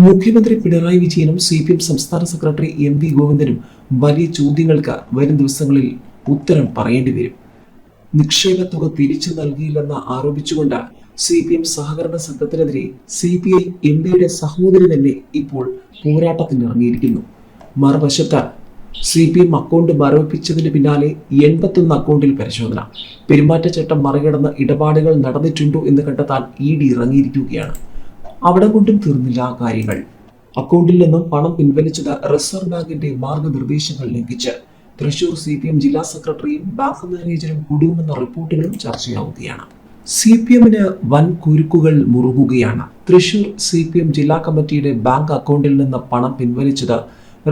മുഖ്യമന്ത്രി പിണറായി വിജയനും CPM സംസ്ഥാന സെക്രട്ടറി MV ഗോവിന്ദനും വലിയ ചോദ്യങ്ങൾക്ക് വരും ദിവസങ്ങളിൽ ഉത്തരം പറയേണ്ടി വരും. നിക്ഷേപ തുക തിരിച്ചു നൽകിയില്ലെന്ന് ആരോപിച്ചുകൊണ്ട് CPM സഹകരണ സംഘത്തിനെതിരെ CPI MVയുടെ സഹോദരി തന്നെ ഇപ്പോൾ പോരാട്ടത്തിനിറങ്ങിയിരിക്കുന്നു. മറുവശത്ത് CPM അക്കൗണ്ട് മരവിപ്പിച്ചതിന് പിന്നാലെ 81 അക്കൗണ്ടിൽ പരിശോധന. പെരുമാറ്റച്ചട്ടം മറികടന്ന് ഇടപാടുകൾ നടന്നിട്ടുണ്ടോ എന്ന് കണ്ടെത്താൻ ED ഇറങ്ങിയിരിക്കുകയാണ്. അവിടെ കൊണ്ടും തീർന്നില്ല കാര്യങ്ങൾ. അക്കൗണ്ടിൽ നിന്നും പണം പിൻവലിച്ചത് റിസർവ് ബാങ്കിന്റെ മാർഗനിർദ്ദേശങ്ങൾ ലംഘിച്ച് തൃശൂർ CPM ജില്ലാ സെക്രട്ടറിയും ബാങ്ക് മാനേജരും കുടുങ്ങുമെന്ന റിപ്പോർട്ടുകളും ചർച്ചയാവുകയാണ്. CPMന് വൻ കുരുക്കുകൾ മുറുകുകയാണ്. തൃശൂർ CPM ജില്ലാ കമ്മിറ്റിയുടെ ബാങ്ക് അക്കൗണ്ടിൽ നിന്ന് പണം പിൻവലിച്ചത്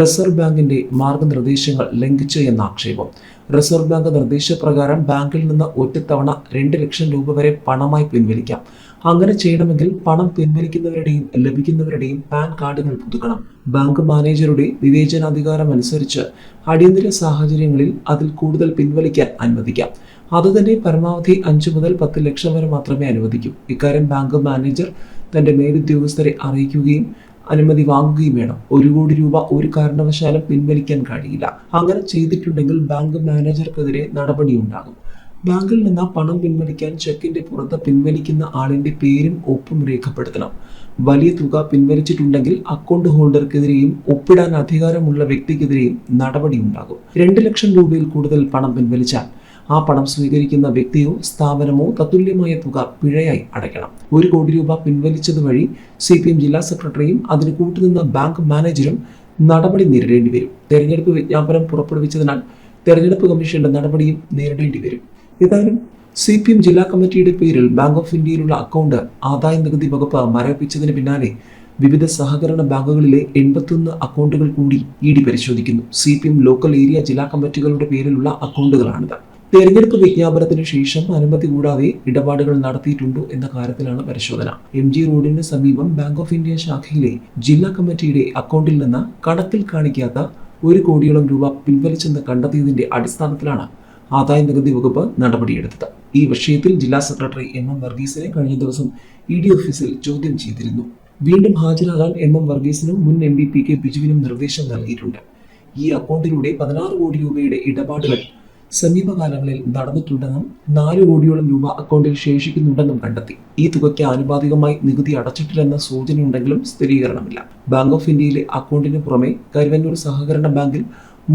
റിസർവ് ബാങ്കിന്റെ മാർഗനിർദ്ദേശങ്ങൾ ലംഘിച്ചു എന്ന ആക്ഷേപം. റിസർവ് ബാങ്ക് നിർദ്ദേശപ്രകാരം ബാങ്കിൽ നിന്ന് ഒറ്റത്തവണ 2 ലക്ഷം രൂപ വരെ പണമായി പിൻവലിക്കാം. അങ്ങനെ ചെയ്യണമെങ്കിൽ പണം പിൻവലിക്കുന്നവരുടെയും ലഭിക്കുന്നവരുടെയും പാൻ കാർഡുകൾ പുതുക്കണം. ബാങ്ക് മാനേജറുടെ വിവേചനാധികാരം അനുസരിച്ച് അടിയന്തര സാഹചര്യങ്ങളിൽ അതിൽ കൂടുതൽ പിൻവലിക്കാൻ അനുവദിക്കാം. അതുതന്നെ പരമാവധി 5 മുതൽ 10 ലക്ഷം വരെ മാത്രമേ അനുവദിക്കൂ. ഇക്കാര്യം ബാങ്ക് മാനേജർ തന്റെ മേലുദ്യോഗസ്ഥരെ അറിയിക്കുകയും അനുമതി വാങ്ങുകയും വേണം. 1 കോടി രൂപ ഒരു കാരണവശാലും പിൻവലിക്കാൻ കഴിയില്ല. അങ്ങനെ ചെയ്തിട്ടുണ്ടെങ്കിൽ ബാങ്ക് മാനേജർക്കെതിരെ നടപടിയുണ്ടാകും. ബാങ്കിൽ നിന്ന് പണം പിൻവലിക്കാൻ ചെക്കിന്റെ പുറത്ത് പിൻവലിക്കുന്ന ആളിന്റെ പേരും ഒപ്പും രേഖപ്പെടുത്തണം. വലിയ തുക പിൻവലിച്ചിട്ടുണ്ടെങ്കിൽ അക്കൗണ്ട് ഹോൾഡർക്കെതിരെയും ഒപ്പിടാൻ അധികാരമുള്ള വ്യക്തിക്കെതിരെയും നടപടിയുണ്ടാകും. 2 ലക്ഷം രൂപയിൽ കൂടുതൽ പണം പിൻവലിച്ചാൽ ആ പണം സ്വീകരിക്കുന്ന വ്യക്തിയോ സ്ഥാപനമോ തത്തുല്യമായ തുക പിഴയായി അടയ്ക്കണം. 1 കോടി രൂപ പിൻവലിച്ചത് വഴി CPM ജില്ലാ സെക്രട്ടറിയും അതിന് കൂട്ടുനിന്ന ബാങ്ക് മാനേജരും നടപടി നേരിടേണ്ടി വരും. തെരഞ്ഞെടുപ്പ് വിജ്ഞാപനം പുറപ്പെടുവിച്ചതിനാൽ തെരഞ്ഞെടുപ്പ് കമ്മീഷന്റെ നടപടിയും നേരിടേണ്ടി വരും. ഏതായാലും CPM ജില്ലാ കമ്മിറ്റിയുടെ പേരിൽ ബാങ്ക് ഓഫ് ഇന്ത്യയിലുള്ള അക്കൗണ്ട് ആദായ നികുതി വകുപ്പ് മരവിപ്പിച്ചതിന് പിന്നാലെ വിവിധ സഹകരണ ബാങ്കുകളിലെ 81 അക്കൗണ്ടുകൾ കൂടി ED പരിശോധിക്കുന്നു. CPM ലോക്കൽ ഏരിയ ജില്ലാ കമ്മിറ്റികളുടെ പേരിലുള്ള അക്കൗണ്ടുകളാണിത്. തെരഞ്ഞെടുപ്പ് വിജ്ഞാപനത്തിന് ശേഷം അനുമതി കൂടാതെ ഇടപാടുകൾ നടത്തിയിട്ടുണ്ടോ എന്ന കാര്യത്തിലാണ് പരിശോധന. MG റോഡിന് സമീപം ബാങ്ക് ഓഫ് ഇന്ത്യ ശാഖയിലെ ജില്ലാ കമ്മിറ്റിയുടെ അക്കൗണ്ടിൽ നിന്ന് കണക്കിൽ കാണിക്കാത്ത 1 കോടിയോളം രൂപ പിൻവലിച്ചെന്ന് കണ്ടെത്തിയതിന്റെ അടിസ്ഥാനത്തിലാണ് ആദായ നികുതി വകുപ്പ് നടപടിയെടുത്തത്. ഈ വിഷയത്തിൽ ജില്ലാ സെക്രട്ടറി MM വർഗീസിനെ കഴിഞ്ഞ ദിവസം ED ഓഫീസിൽ ചോദ്യം ചെയ്തിരുന്നു. വീണ്ടും ഹാജരാകാൻ MM വർഗീസിനും മുൻ MP PK ബിജുവിനും നിർദ്ദേശം നൽകിയിട്ടുണ്ട്. ഈ അക്കൗണ്ടിലൂടെ 16 കോടി രൂപയുടെ ഇടപാടുകൾ സമീപകാലങ്ങളിൽ നടന്നിട്ടുണ്ടെന്നും 4 കോടിയോളം രൂപ അക്കൗണ്ടിൽ ശേഷിക്കുന്നുണ്ടെന്നും കണ്ടെത്തി. ഈ തുകയ്ക്ക് ആനുപാതികമായി നികുതി അടച്ചിട്ടില്ലെന്ന സൂചനയുണ്ടെങ്കിലും സ്ഥിരീകരണമില്ല. ബാങ്ക് ഓഫ് ഇന്ത്യയിലെ അക്കൗണ്ടിന് പുറമെ കരുവന്നൂർ സഹകരണ ബാങ്കിൽ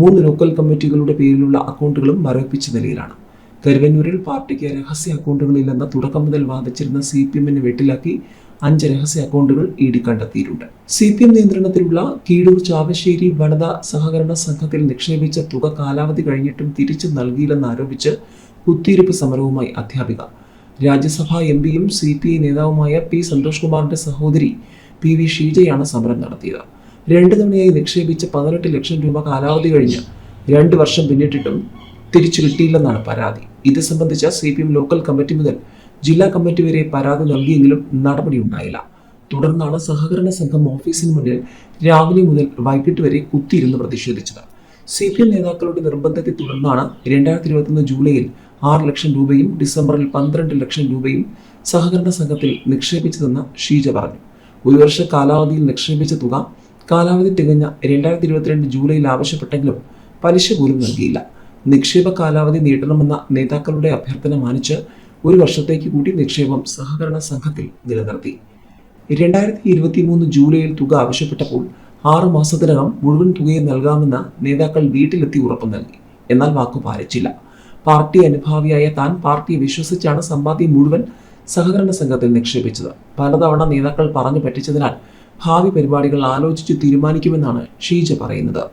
3 ലോക്കൽ കമ്മിറ്റികളുടെ പേരിലുള്ള അക്കൗണ്ടുകളും മരവിപ്പിച്ച നിലയിലാണ്. കരുവന്നൂരിൽ പാർട്ടിക്ക് രഹസ്യ അക്കൗണ്ടുകളില്ലെന്ന് തുടക്കം മുതൽ വാദിച്ചിരുന്ന CPMനെ വെട്ടിലാക്കി 5 രഹസ്യ അക്കൗണ്ടുകൾ ED കണ്ടെത്തിയിട്ടുണ്ട്. CPM നിയന്ത്രണത്തിലുള്ള കീഴൂർ ചാവശ്ശേരി വനിതാ സഹകരണ സംഘത്തിൽ നിക്ഷേപിച്ച തുക കാലാവധി കഴിഞ്ഞിട്ടും തിരിച്ചു നൽകിയില്ലെന്ന് ആരോപിച്ച് കുത്തിയിരിപ്പ് സമരവുമായി അധ്യാപിക. രാജ്യസഭാ MPയും CPI നേതാവുമായ P സന്തോഷ് കുമാറിന്റെ സഹോദരി PV ഷീജയാണ് സമരം നടത്തിയത്. 2 തവണയായി നിക്ഷേപിച്ച 18 ലക്ഷം രൂപ കാലാവധി കഴിഞ്ഞ് 2 വർഷം പിന്നിട്ടിട്ടും തിരിച്ചു കിട്ടിയില്ലെന്നാണ് പരാതി. ഇത് സംബന്ധിച്ച CPM ലോക്കൽ കമ്മിറ്റി മുതൽ ജില്ലാ കമ്മിറ്റി വരെ പരാതി നൽകിയെങ്കിലും നടപടിയുണ്ടായില്ല. തുടർന്നാണ് സഹകരണ സംഘം ഓഫീസിന് മുന്നിൽ രാവിലെ മുതൽ വൈകിട്ട് വരെ കുത്തിയിരുന്ന് പ്രതിഷേധിച്ചത്. CPM നേതാക്കളുടെ നിർബന്ധത്തെ തുടർന്നാണ് 2021 ജൂലൈയിൽ 6 ലക്ഷം രൂപയും ഡിസംബറിൽ 12 ലക്ഷം രൂപയും സഹകരണ സംഘത്തിൽ നിക്ഷേപിച്ചതെന്ന് ഷീജ പറഞ്ഞു. 1 വർഷ കാലാവധിയിൽ നിക്ഷേപിച്ച തുക കാലാവധി തികഞ്ഞ 2022 ജൂലൈയിൽ ആവശ്യപ്പെട്ടെങ്കിലും പലിശ പോലും നൽകിയില്ല. നിക്ഷേപ കാലാവധി നീട്ടണമെന്ന നേതാക്കളുടെ അഭ്യർത്ഥന മാനിച്ച് 1 വർഷത്തേക്ക് കൂടി നിക്ഷേപം സഹകരണ സംഘത്തിൽ നിലനിർത്തി. 2023 ജൂലൈയിൽ തുക ആവശ്യപ്പെട്ടപ്പോൾ 6 മാസത്തിനകം മുഴുവൻ തുകയും നൽകാമെന്ന് നേതാക്കൾ വീട്ടിലെത്തി ഉറപ്പു നൽകി. എന്നാൽ വാക്കു പാലിച്ചില്ല. പാർട്ടി അനുഭാവിയായ താൻ പാർട്ടിയെ വിശ്വസിച്ചാണ് സമ്പാദ്യം മുഴുവൻ സഹകരണ സംഘത്തിൽ നിക്ഷേപിച്ചത്. പലതവണ നേതാക്കൾ പറഞ്ഞു പറ്റിച്ചതിനാൽ ഭാവി പരിപാടികൾ ആലോചിച്ച് തീരുമാനിക്കുമെന്നാണ് ഷീജ പറയുന്നത്.